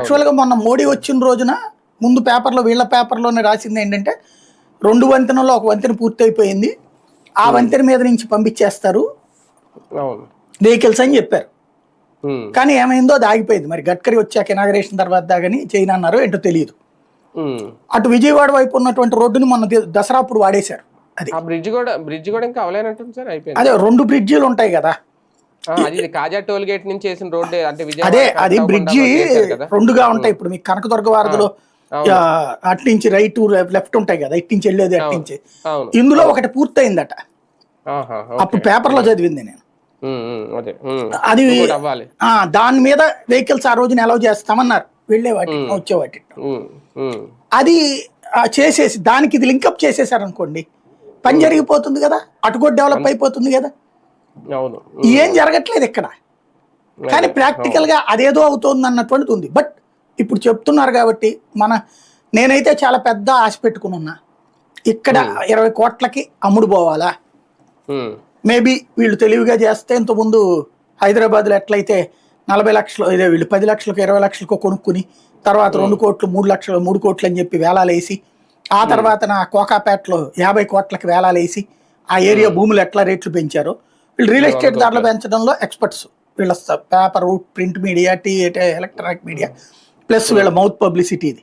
యాక్చువల్గా మొన్న మోడీ వచ్చిన రోజున ముందు పేపర్లో వీళ్ళ పేపర్లోనే రాసింది ఏంటంటే 2 వంతెనల్లో ఒక వంతెన పూర్తి అయిపోయింది, ఆ వంతెన మీద నుంచి పంపించేస్తారు వెహికల్స్ అని చెప్పారు. కానీ ఏమైందో అది ఆగిపోయింది. మరి గడ్కరీ వచ్చాక ఇనాగరేషన్ తర్వాత దాగని చైనా అన్నారు ఏంటో తెలియదు. అటు విజయవాడ వైపు ఉన్నటువంటి రోడ్డుని మొన్న దసరా అప్పుడు వాడేశారు. అది బ్రిడ్జ్ కూడా ఇంకా అవలేనంటుంది సార్, అయిపోయింది. అదే 2 బ్రిడ్జిలు ఉంటాయి కదా, అది కాజా టోల్ గేట్ నుంచి వేసిన రోడ్డు అంటే అదే అది బ్రిడ్జి 2గా ఉంటాయి. ఇప్పుడు మీకు కనకదుర్గ వారధిలో అటు నుంచి రైట్ లెఫ్ట్ ఉంటాయి కదా, ఇటు నుంచి వెళ్ళేది అటు నుంచి. ఇందులో ఒకటి పూర్తయిందట, అప్పుడు పేపర్ లో చదివింది నేను. అది దాని మీద వెహికల్స్ ఆ రోజున అలౌ చేస్తామన్నారు, వెళ్ళేవాటి వచ్చేవాటి. అది చేసేసి దానికి ఇది లింకప్ చేసేసారు అనుకోండి, పని జరిగిపోతుంది కదా, అటు కూడా డెవలప్ అయిపోతుంది కదా. ఏం జరగట్లేదు ఇక్కడ, కానీ ప్రాక్టికల్ గా అదేదో అవుతుంది అన్నటువంటిది ఉంది. బట్ ఇప్పుడు చెప్తున్నారు కాబట్టి నేనైతే చాలా పెద్ద ఆశ పెట్టుకుని ఉన్నా, ఇక్కడ 20 కోట్లకి అమ్ముడు పోవాలా. మేబీ వీళ్ళు తెలివిగా చేస్తే ఇంతకుముందు హైదరాబాద్లో ఎట్లయితే 40 లక్షలు ఇదే వీళ్ళు 10 లక్షలకు 20 లక్షలకు కొనుక్కుని తర్వాత 2 కోట్లు 3 లక్షలు 3 కోట్లు అని చెప్పి వేలాలు వేసి, ఆ తర్వాత నా కోకాపేటలో 50 కోట్లకి వేలాలు వేసి ఆ ఏరియా భూములు ఎట్లా రేట్లు పెంచారో, వీళ్ళు రియల్ ఎస్టేట్ ధరలు పెంచడంలో ఎక్స్పర్ట్స్. వీళ్ళ paper, print media, electronic media plus వీళ్ళ మౌత్ పబ్లిసిటీ ఇది.